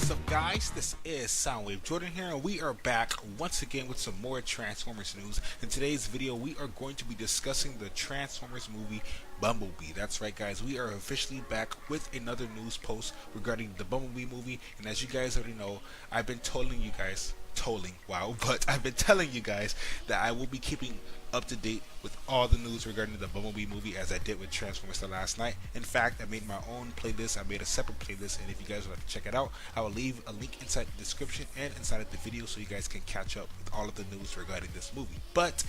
What's up, guys? This is Soundwave Jordan here, and we are back once again with some more Transformers news. In today's video, we are going to be discussing the Transformers movie Bumblebee. That's right, guys, we are officially back with another news post regarding the Bumblebee movie. And as you guys already know, I've been telling you guys but I've been telling you guys that I will be keeping up to date with all the news regarding the Bumblebee movie, as I did with Transformers the last night. In fact, I made my own playlist. I made a separate playlist, and if you guys would like to check it out, I will leave a link inside the description and inside of the video so you guys can catch up with all of the news regarding this movie. But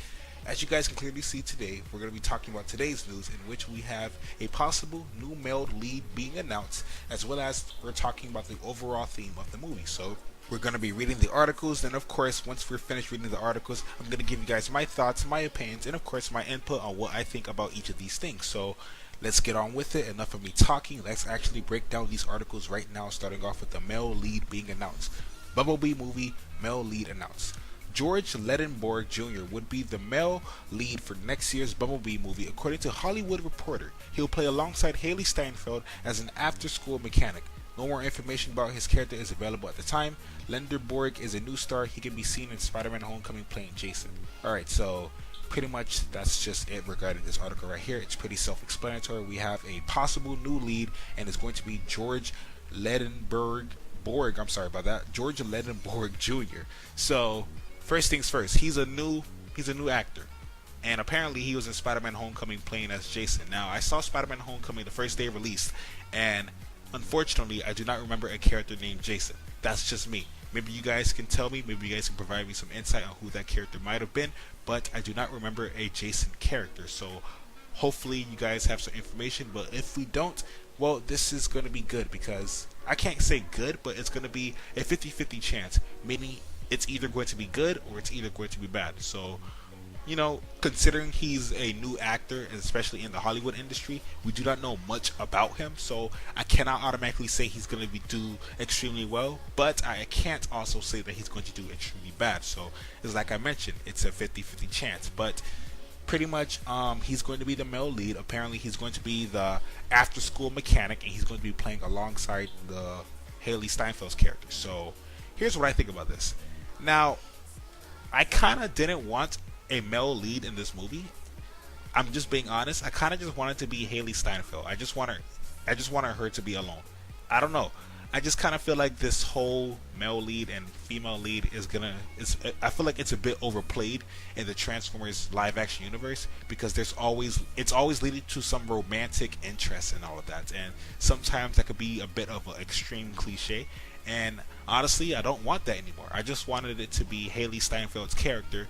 as you guys can clearly see today, we're going to be talking about today's news, in which we have a possible new male lead being announced, as well as we're talking about the overall theme of the movie. So we're going to be reading the articles, and of course, once we're finished reading the articles, I'm going to give you guys my thoughts, my opinions, and of course my input on what I think about each of these things. So let's get on with it. Enough of me talking. Let's actually break down these articles right now, starting off with the male lead being announced. Bumblebee movie, male lead announced. George Ledenborg Jr. would be the male lead for next year's Bumblebee movie, according to Hollywood Reporter. He'll play alongside Haley Steinfeld as an after-school mechanic. No more information about his character is available at the time. Lenderborg is a new star. He can be seen in Spider-Man Homecoming playing Jason. Alright, so pretty much that's just it regarding this article right here. It's pretty self-explanatory. We have a possible new lead, and it's going to be George Ledenborg. George Ledenborg Jr. So first things first, he's a new actor. And apparently he was in Spider-Man Homecoming playing as Jason. Now, I saw Spider-Man Homecoming the first day it released, and unfortunately, I do not remember a character named Jason. That's just me. Maybe you guys can tell me, maybe you guys can provide me some insight on who that character might have been, but I do not remember a Jason character. So hopefully you guys have some information, but if we don't, well, this is going to be good, because I can't say good, but it's going to be a 50-50 chance, meaning it's either going to be good or it's either going to be bad. So, you know, considering he's a new actor, especially in the Hollywood industry, we do not know much about him, so I cannot automatically say he's going to do extremely well, but I can't also say that he's going to do extremely bad. So it's like I mentioned, it's a 50-50 chance, but pretty much he's going to be the male lead. Apparently he's going to be the after-school mechanic, and he's going to be playing alongside the Haley Steinfeld's character. So here's what I think about this. Now, I kind of didn't want a male lead in this movie. I'm just being honest. I kind of just wanted to be Haley Steinfeld. I just wanted her to be alone. I don't know. I just kind of feel like this whole male lead and female lead I feel like it's a bit overplayed in the Transformers live action universe, because it's always leading to some romantic interest and all of that, and sometimes that could be a bit of an extreme cliche. And honestly, I don't want that anymore. I just wanted it to be Haley Steinfeld's character,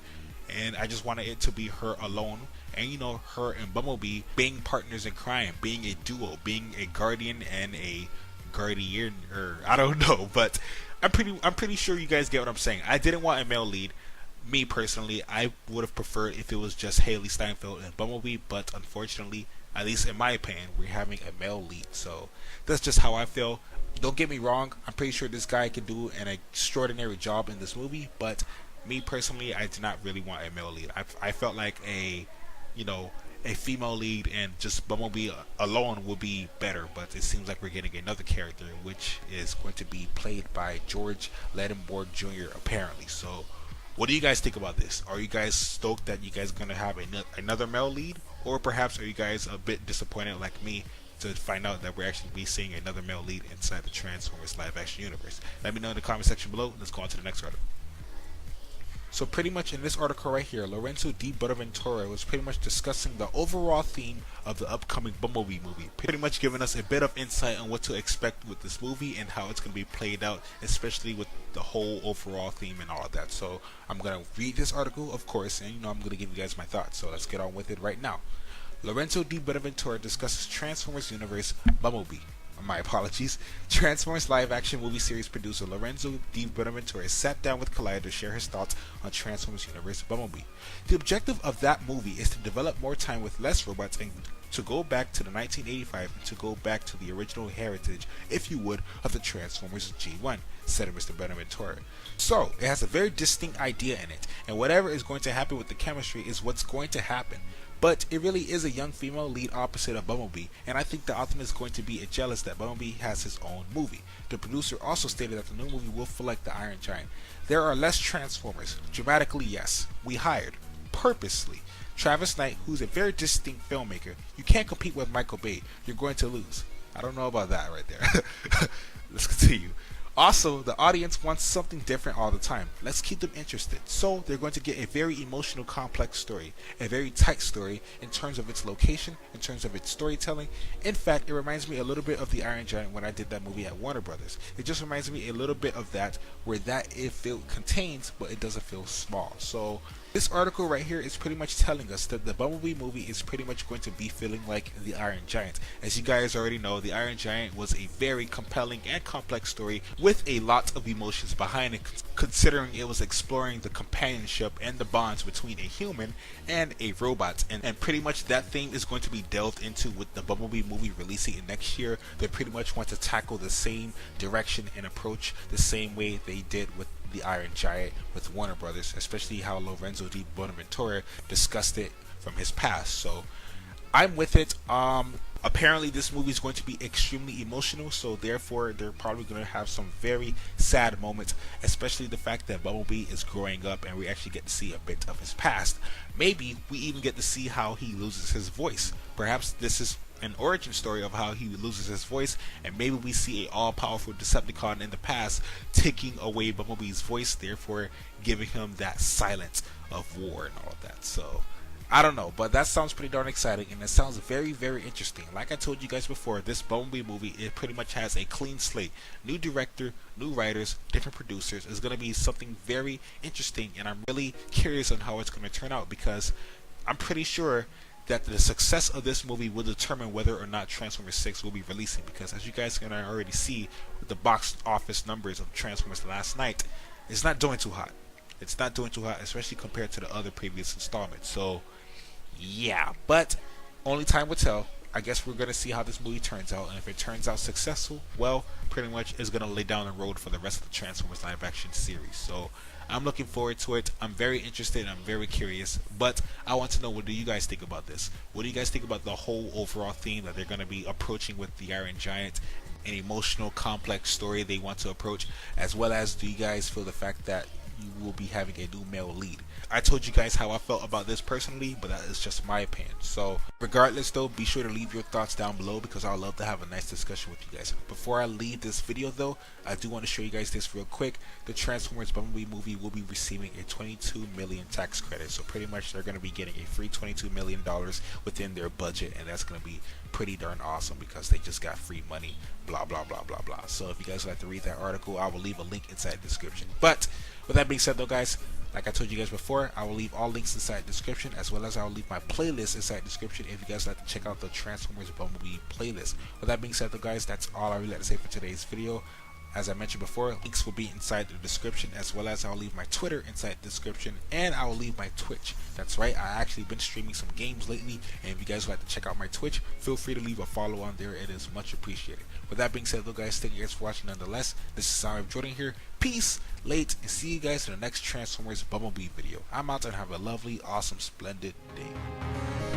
and I just wanted it to be her alone, and you know, her and Bumblebee being partners in crime, being a duo, being a guardian and a guardian, or I don't know, but I'm pretty sure you guys get what I'm saying. I didn't want a male lead. Me personally, I would have preferred if it was just Haley Steinfeld and Bumblebee, but unfortunately, at least in my opinion, we're having a male lead. So that's just how I feel. Don't get me wrong, I'm pretty sure this guy can do an extraordinary job in this movie, but me personally, I did not really want a male lead. I felt like a female lead and just Bumblebee alone would be better, but it seems like we're getting another character, which is going to be played by George Ledenborg Jr. apparently. So what do you guys think about this? Are you guys stoked that you guys are going to have another male lead? Or perhaps are you guys a bit disappointed like me to find out that we're actually be seeing another male lead inside the Transformers live action universe? Let me know in the comment section below. Let's go on to the next article. So pretty much in this article right here, Lorenzo Di Bonaventura was pretty much discussing the overall theme of the upcoming Bumblebee movie, pretty much giving us a bit of insight on what to expect with this movie and how it's going to be played out, especially with the whole overall theme and all of that. So I'm going to read this article, of course, and I'm going to give you guys my thoughts. So let's get on with it right now. Lorenzo Di Bonaventura discusses Transformers Universe Bumblebee. My apologies. Transformers live action movie series producer Lorenzo Di Bonaventura sat down with Collider to share his thoughts on Transformers Universe Bumblebee. The objective of that movie is to develop more time with less robots and to go back to the 1985 and to go back to the original heritage, if you would, of the Transformers G1, said Mr. Bonaventura. So, it has a very distinct idea in it, and whatever is going to happen with the chemistry is what's going to happen. but it really is a young female lead opposite of Bumblebee, and I think the Optimus is going to be jealous that Bumblebee has his own movie. The producer also stated that the new movie will feel like the Iron Giant. There are less Transformers. Dramatically, yes. We hired, purposely, Travis Knight, who's a very distinct filmmaker. You can't compete with Michael Bay. You're going to lose. I don't know about that right there. Let's continue. Also, the audience wants something different all the time. Let's keep them interested. So, they're going to get a very emotional, complex story. A very tight story in terms of its location, in terms of its storytelling. In fact, it reminds me a little bit of The Iron Giant when I did that movie at Warner Brothers. It just reminds me a little bit of that, where that it feels contains, but it doesn't feel small. So, this article right here is pretty much telling us that the Bumblebee movie is pretty much going to be feeling like The Iron Giant. As you guys already know, The Iron Giant was a very compelling and complex story with a lot of emotions behind it, considering it was exploring the companionship and the bonds between a human and a robot. And pretty much that theme is going to be delved into with the Bumblebee movie releasing in next year. They pretty much want to tackle the same direction and approach the same way they did with The Iron Giant with Warner Brothers, especially how Lorenzo di Bonaventura discussed it from his past. So I'm with it. Apparently this movie is going to be extremely emotional, so therefore they're probably going to have some very sad moments, especially the fact that Bumblebee is growing up and we actually get to see a bit of his past. Maybe we even get to see how he loses his voice. Perhaps this is an origin story of how he loses his voice, and maybe we see a all-powerful Decepticon in the past taking away Bumblebee's voice, therefore giving him that silence of war and all of that. So I don't know, but that sounds pretty darn exciting, and it sounds very, very interesting. Like I told you guys before, this Bumblebee movie, it pretty much has a clean slate. New director, new writers, different producers. It's going to be something very interesting, and I'm really curious on how it's going to turn out, because I'm pretty sure that the success of this movie will determine whether or not Transformers 6 will be releasing, because as you guys can already see with the box office numbers of Transformers last night, it's not doing too hot. It's not doing too hot, especially compared to the other previous installments. So yeah, but only time will tell. I guess we're going to see how this movie turns out, and if it turns out successful, well, pretty much it's going to lay down the road for the rest of the Transformers live action series. So I'm looking forward to it. I'm very interested and I'm very curious, but I want to know, what do you guys think about this? What do you guys think about the whole overall theme that they're going to be approaching with the Iron Giant? An emotional, complex story they want to approach, as well as do you guys feel the fact that you will be having a new male lead? I told you guys how I felt about this personally, but that is just my opinion. So regardless though, be sure to leave your thoughts down below, because I'd love to have a nice discussion with you guys. Before I leave this video though, I do want to show you guys this real quick. The Transformers Bumblebee movie will be receiving a $22 million tax credit. So pretty much they're going to be getting a free $22 million within their budget, and that's going to be pretty darn awesome because they just got free money, blah blah blah blah blah. So if you guys would like to read that article, I will leave a link inside the description. But with that being said though, guys, like I told you guys before, I will leave all links inside the description, as well as I will leave my playlist inside the description if you guys like to check out the Transformers Bumblebee playlist. With that being said though, guys, that's all I really like to say for today's video. As I mentioned before, links will be inside the description, as well as I'll leave my Twitter inside the description, and I will leave my Twitch. That's right, I actually been streaming some games lately, and if you guys would like to check out my Twitch, feel free to leave a follow on there. It is much appreciated. With that being said though, guys, thank you guys for watching nonetheless. This is Soundwave Jordan here. Peace, late, and see you guys in the next Transformers Bumblebee video. I'm out, and have a lovely, awesome, splendid day.